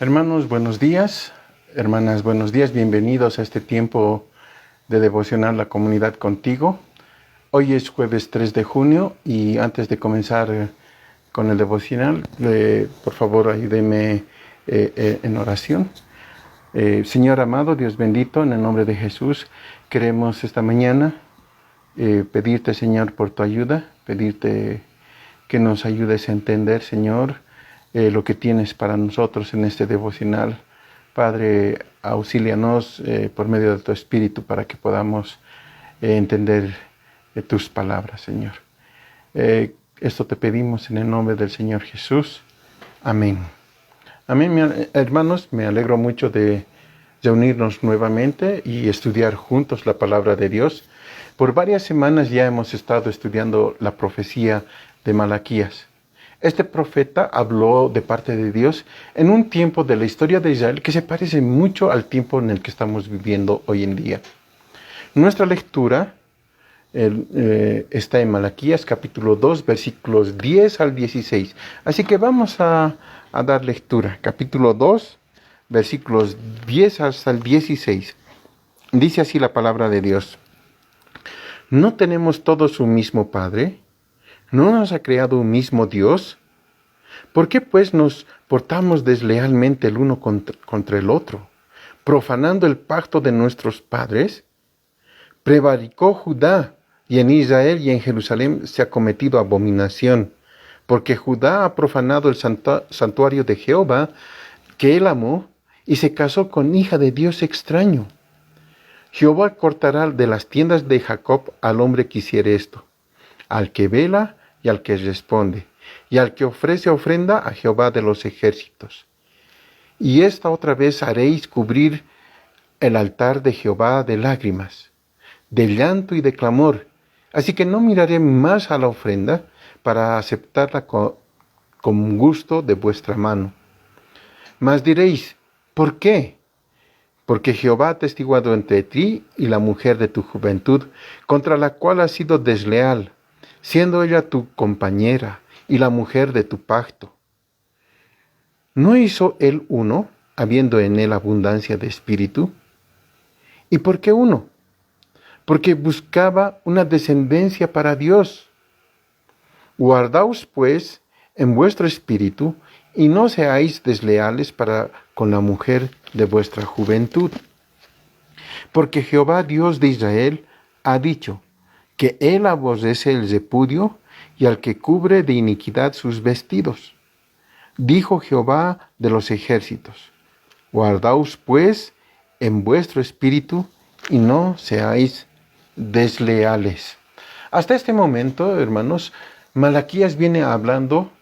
Hermanos, buenos días. Hermanas, buenos días. Bienvenidos a este tiempo de devocionar la comunidad contigo. Hoy es jueves 3 de junio y antes de comenzar con el devocional, por favor ayúdeme en oración. Señor amado, Dios bendito, en el nombre de Jesús, queremos esta mañana pedirte, Señor, por tu ayuda, pedirte que nos ayudes a entender, Señor, lo que tienes para nosotros en este devocional. Padre, auxílianos por medio de tu Espíritu para que podamos entender tus palabras, Señor. Esto te pedimos en el nombre del Señor Jesús. Amén. Amén, hermanos, me alegro mucho de reunirnos nuevamente y estudiar juntos la palabra de Dios. Por varias semanas ya hemos estado estudiando la profecía de Malaquías. Este profeta habló de parte de Dios en un tiempo de la historia de Israel que se parece mucho al tiempo en el que estamos viviendo hoy en día. Nuestra lectura está en Malaquías capítulo 2, versículos 10 al 16. Así que vamos a dar lectura. Capítulo 2, versículos 10 hasta el 16. Dice así la palabra de Dios. ¿No tenemos todos un mismo Padre? ¿No nos ha creado un mismo Dios? ¿Por qué pues nos portamos deslealmente el uno contra el otro, profanando el pacto de nuestros padres? Prevaricó Judá, y en Israel y en Jerusalén se ha cometido abominación, porque Judá ha profanado el santuario de Jehová, que él amó, y se casó con hija de Dios extraño. Jehová cortará de las tiendas de Jacob al hombre que hiciere esto, al que vela y al que responde, y al que ofrece ofrenda a Jehová de los ejércitos. Y esta otra vez haréis cubrir el altar de Jehová de lágrimas, de llanto y de clamor. Así que no miraré más a la ofrenda para aceptarla con gusto de vuestra mano. Mas diréis, ¿por qué? Porque Jehová ha testiguado entre ti y la mujer de tu juventud, contra la cual has sido desleal, siendo ella tu compañera y la mujer de tu pacto. ¿No hizo él uno, habiendo en él abundancia de espíritu? ¿Y por qué uno? Porque buscaba una descendencia para Dios. Guardaos, pues, en vuestro espíritu, y no seáis desleales para con la mujer de vuestra juventud. Porque Jehová, Dios de Israel, ha dicho que él aborrece el repudio y al que cubre de iniquidad sus vestidos. Dijo Jehová de los ejércitos, guardaos pues en vuestro espíritu y no seáis desleales. Hasta este momento, hermanos, Malaquías viene hablando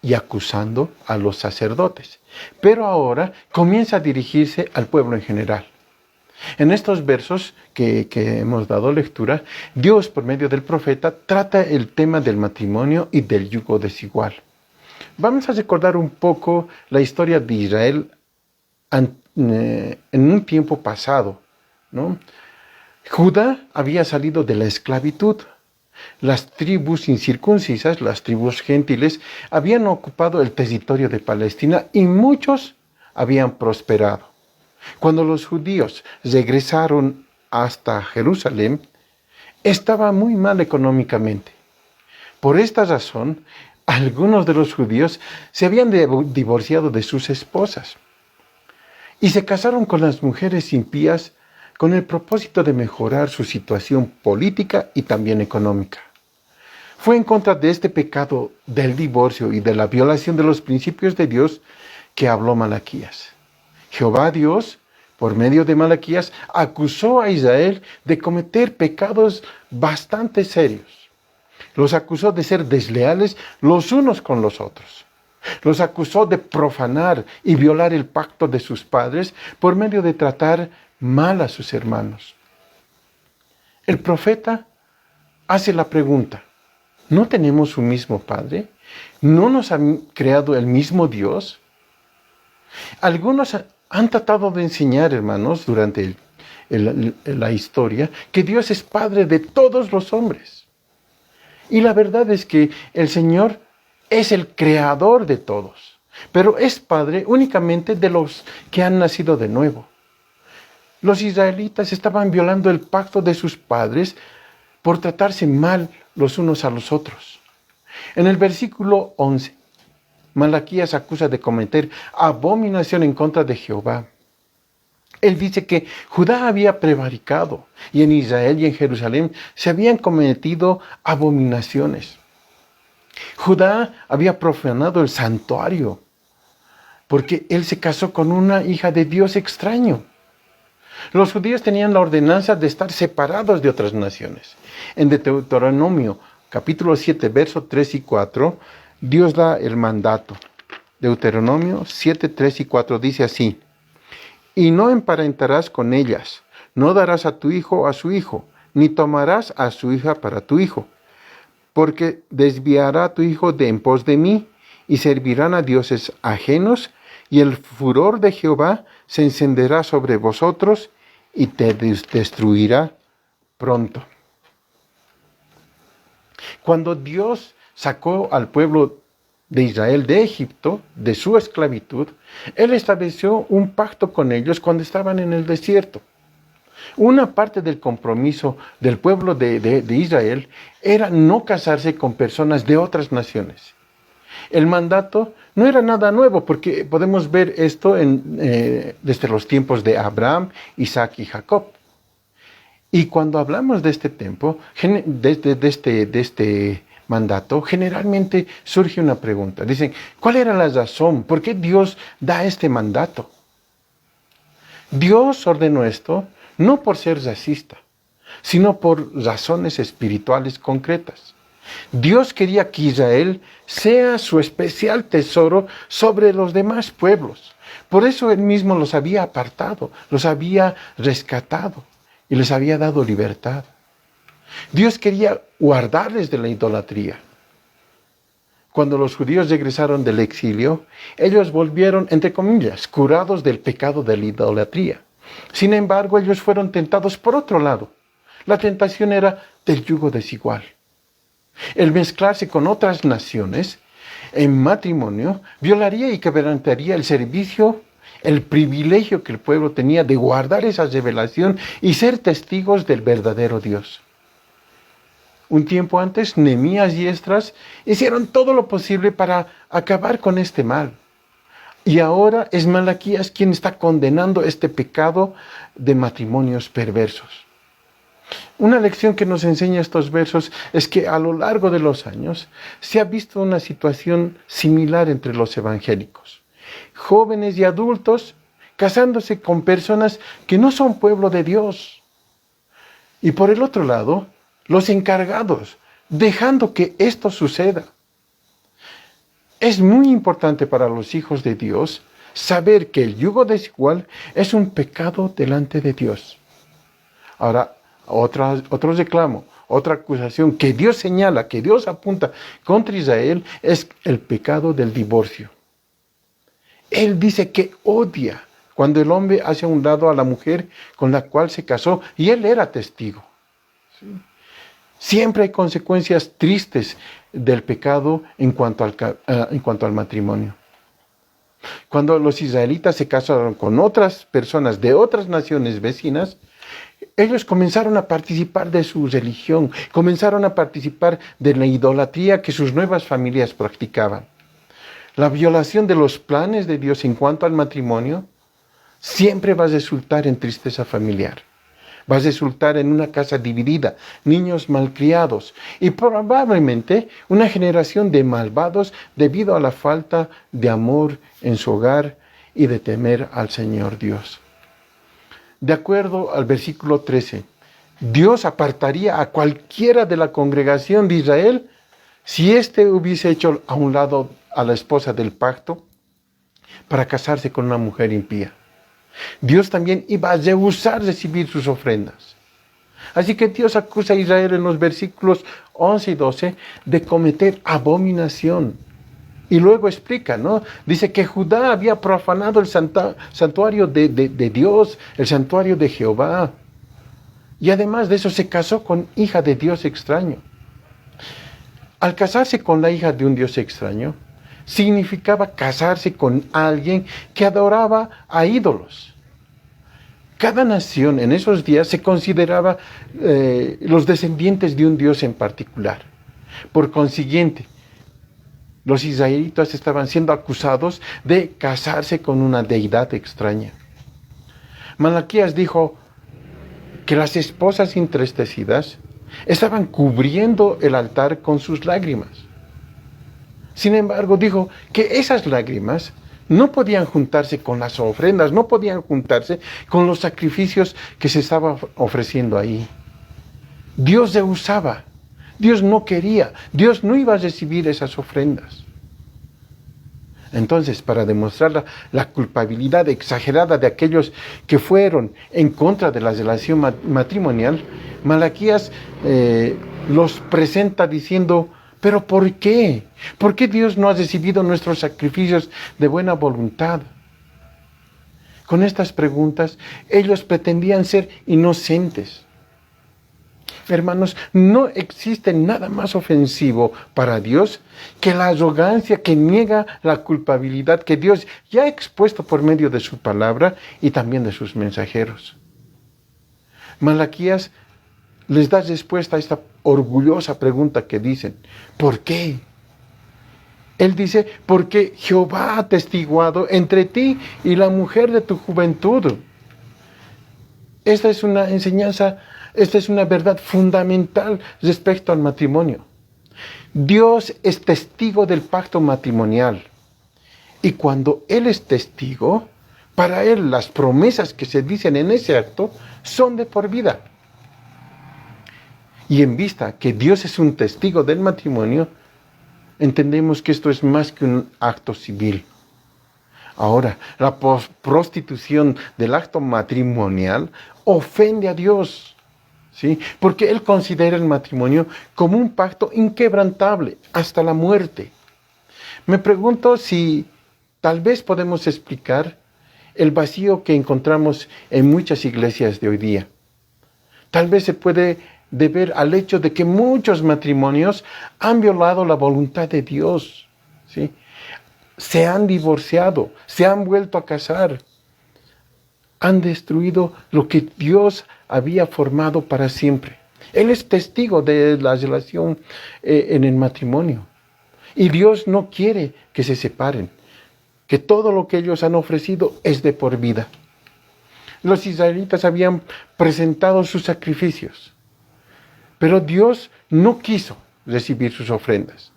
y acusando a los sacerdotes, pero ahora comienza a dirigirse al pueblo en general. En estos versos que hemos dado lectura, Dios, por medio del profeta, trata el tema del matrimonio y del yugo desigual. Vamos a recordar un poco la historia de Israel en un tiempo pasado, ¿no? Judá había salido de la esclavitud. Las tribus incircuncisas, las tribus gentiles, habían ocupado el territorio de Palestina y muchos habían prosperado. Cuando los judíos regresaron hasta Jerusalén, estaba muy mal económicamente. Por esta razón, algunos de los judíos se habían divorciado de sus esposas y se casaron con las mujeres impías con el propósito de mejorar su situación política y también económica. Fue en contra de este pecado del divorcio y de la violación de los principios de Dios que habló Malaquías. Jehová Dios, por medio de Malaquías, acusó a Israel de cometer pecados bastante serios. Los acusó de ser desleales los unos con los otros. Los acusó de profanar y violar el pacto de sus padres por medio de tratar mal a sus hermanos. El profeta hace la pregunta, ¿no tenemos un mismo Padre? ¿No nos ha creado el mismo Dios? Algunos han tratado de enseñar, hermanos, durante la historia, que Dios es Padre de todos los hombres. Y la verdad es que el Señor es el creador de todos. pero es padre únicamente de los que han nacido de nuevo. Los israelitas estaban violando el pacto de sus padres por tratarse mal los unos a los otros. En el versículo 11, Malaquías acusa de cometer abominación en contra de Jehová. Él dice que Judá había prevaricado y en Israel y en Jerusalén se habían cometido abominaciones. Judá había profanado el santuario porque él se casó con una hija de Dios extraño. Los judíos tenían la ordenanza de estar separados de otras naciones. En Deuteronomio capítulo 7, versos 3 y 4, Dios da el mandato. Deuteronomio 7, 3 y 4 dice así: y no emparentarás con ellas, no darás a tu hijo a su hijo, ni tomarás a su hija para tu hijo, porque desviará tu hijo de en pos de mí, y servirán a dioses ajenos, y el furor de Jehová se encenderá sobre vosotros, y te destruirá pronto. Cuando Dios sacó al pueblo de Israel de Egipto, de su esclavitud, Él estableció un pacto con ellos cuando estaban en el desierto. Una parte del compromiso del pueblo de Israel era no casarse con personas de otras naciones. El mandato no era nada nuevo, porque podemos ver esto desde los tiempos de Abraham, Isaac y Jacob. Y cuando hablamos de este tiempo, de este mandato, generalmente surge una pregunta. Dicen, ¿cuál era la razón? ¿Por qué Dios da este mandato? Dios ordenó esto no por ser racista, sino por razones espirituales concretas. Dios quería que Israel sea su especial tesoro sobre los demás pueblos. Por eso Él mismo los había apartado, los había rescatado y les había dado libertad. Dios quería guardarles de la idolatría. Cuando los judíos regresaron del exilio, ellos volvieron, entre comillas, curados del pecado de la idolatría. Sin embargo, ellos fueron tentados por otro lado. La tentación era del yugo desigual. El mezclarse con otras naciones en matrimonio violaría y quebrantaría el servicio, el privilegio que el pueblo tenía de guardar esa revelación y ser testigos del verdadero Dios. Un tiempo antes, Nehemías y Esdras hicieron todo lo posible para acabar con este mal. Y ahora es Malaquías quien está condenando este pecado de matrimonios perversos. Una lección que nos enseña estos versos es que a lo largo de los años se ha visto una situación similar entre los evangélicos. Jóvenes y adultos casándose con personas que no son pueblo de Dios. Y por el otro lado, los encargados, dejando que esto suceda. Es muy importante para los hijos de Dios saber que el yugo desigual es un pecado delante de Dios. Ahora, otro reclamo, otra acusación que Dios señala, que Dios apunta contra Israel, es el pecado del divorcio. Él dice que odia cuando el hombre hace a un lado a la mujer con la cual se casó y él era testigo. ¿Sí? Siempre hay consecuencias tristes del pecado en cuanto al matrimonio. Cuando los israelitas se casaron con otras personas de otras naciones vecinas, ellos comenzaron a participar de su religión, comenzaron a participar de la idolatría que sus nuevas familias practicaban. La violación de los planes de Dios en cuanto al matrimonio siempre va a resultar en tristeza familiar. Va a resultar en una casa dividida, niños malcriados y probablemente una generación de malvados debido a la falta de amor en su hogar y de temer al Señor Dios. De acuerdo al versículo 13, Dios apartaría a cualquiera de la congregación de Israel si éste hubiese hecho a un lado a la esposa del pacto para casarse con una mujer impía. Dios también iba a rehusar recibir sus ofrendas. Así que Dios acusa a Israel en los versículos 11 y 12 de cometer abominación. Y luego explica, ¿no? Dice que Judá había profanado el santuario de Dios, el santuario de Jehová. Y además de eso se casó con hija de Dios extraño. Al casarse con la hija de un Dios extraño, significaba casarse con alguien que adoraba a ídolos. Cada nación en esos días se consideraba los descendientes de un dios en particular. Por consiguiente, los israelitas estaban siendo acusados de casarse con una deidad extraña. Malaquías dijo que las esposas entristecidas estaban cubriendo el altar con sus lágrimas. Sin embargo, dijo que esas lágrimas no podían juntarse con las ofrendas, no podían juntarse con los sacrificios que se estaban ofreciendo ahí. Dios rehusaba, Dios no quería, Dios no iba a recibir esas ofrendas. Entonces, para demostrar la culpabilidad exagerada de aquellos que fueron en contra de la relación matrimonial, Malaquías los presenta diciendo: ¿pero por qué? ¿Por qué Dios no ha recibido nuestros sacrificios de buena voluntad? Con estas preguntas, ellos pretendían ser inocentes. Hermanos, no existe nada más ofensivo para Dios que la arrogancia que niega la culpabilidad que Dios ya ha expuesto por medio de su palabra y también de sus mensajeros. Malaquías les da respuesta a esta orgullosa pregunta que dicen: ¿por qué? Él dice: porque Jehová ha atestiguado entre ti y la mujer de tu juventud. Esta es una enseñanza, esta es una verdad fundamental respecto al matrimonio. Dios es testigo del pacto matrimonial. Y cuando Él es testigo, para Él las promesas que se dicen en ese acto son de por vida. Y en vista que Dios es un testigo del matrimonio, entendemos que esto es más que un acto civil. Ahora, la prostitución del acto matrimonial ofende a Dios, ¿sí? Porque Él considera el matrimonio como un pacto inquebrantable hasta la muerte. Me pregunto si tal vez podemos explicar el vacío que encontramos en muchas iglesias de hoy día. Tal vez se puede deber al hecho de que muchos matrimonios han violado la voluntad de Dios, ¿sí? Se han divorciado, se han vuelto a casar, han destruido lo que Dios había formado para siempre. Él es testigo de la relación en el matrimonio. Y Dios no quiere que se separen, que todo lo que ellos han ofrecido es de por vida. Los israelitas habían presentado sus sacrificios, pero Dios no quiso recibir sus ofrendas.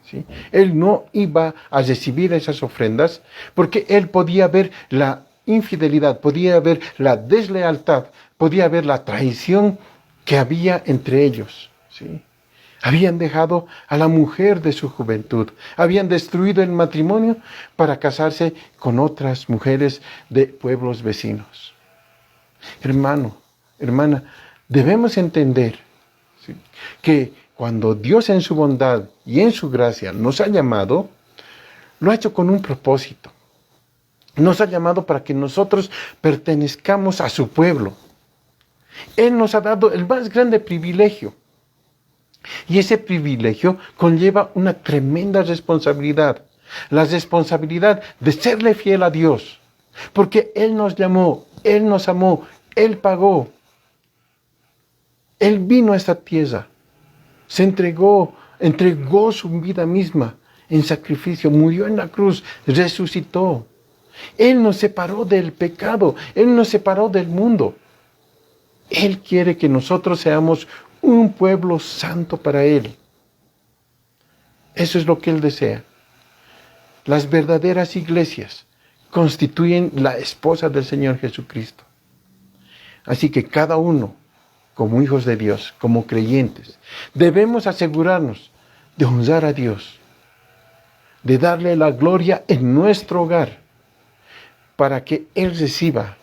¿Sí? Él no iba a recibir esas ofrendas porque Él podía ver la infidelidad, podía ver la deslealtad, podía ver la traición que había entre ellos. ¿Sí? Habían dejado a la mujer de su juventud, habían destruido el matrimonio para casarse con otras mujeres de pueblos vecinos. Hermano, hermana, debemos entender, ¿sí?, que cuando Dios en su bondad y en su gracia nos ha llamado, lo ha hecho con un propósito. Nos ha llamado para que nosotros pertenezcamos a su pueblo. Él nos ha dado el más grande privilegio. Y ese privilegio conlleva una tremenda responsabilidad. La responsabilidad de serle fiel a Dios. Porque Él nos llamó, Él nos amó, Él pagó. Él vino a esta tierra. Se entregó su vida misma en sacrificio, murió en la cruz, resucitó. Él nos separó del pecado, Él nos separó del mundo. Él quiere que nosotros seamos un pueblo santo para Él. Eso es lo que Él desea. Las verdaderas iglesias constituyen la esposa del Señor Jesucristo. Así que cada uno, como hijos de Dios, como creyentes, debemos asegurarnos de honrar a Dios, de darle la gloria en nuestro hogar, para que Él reciba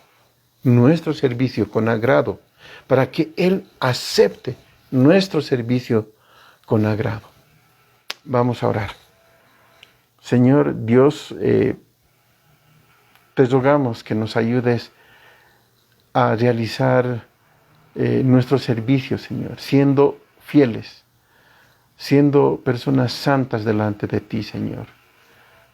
nuestro servicio con agrado, para que Él acepte nuestro servicio con agrado. Vamos a orar. Señor Dios, te rogamos que nos ayudes a realizar nuestro servicio, Señor, siendo fieles, siendo personas santas delante de ti, Señor.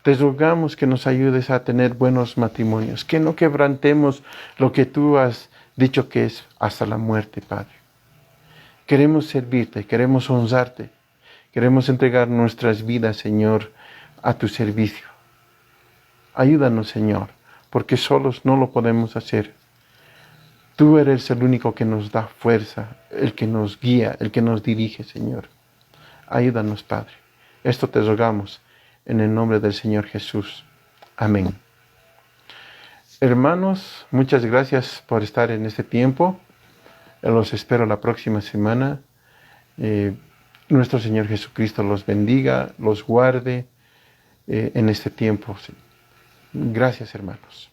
Te rogamos que nos ayudes a tener buenos matrimonios, que no quebrantemos lo que tú has dicho que es hasta la muerte, Padre. Queremos servirte, queremos honrarte, queremos entregar nuestras vidas, Señor, a tu servicio. Ayúdanos, Señor, porque solos no lo podemos hacer. Tú eres el único que nos da fuerza, el que nos guía, el que nos dirige, Señor. Ayúdanos, Padre. Esto te rogamos en el nombre del Señor Jesús. Amén. Hermanos, muchas gracias por estar en este tiempo. Los espero la próxima semana. Nuestro Señor Jesucristo los bendiga, los guarde en este tiempo. Gracias, hermanos.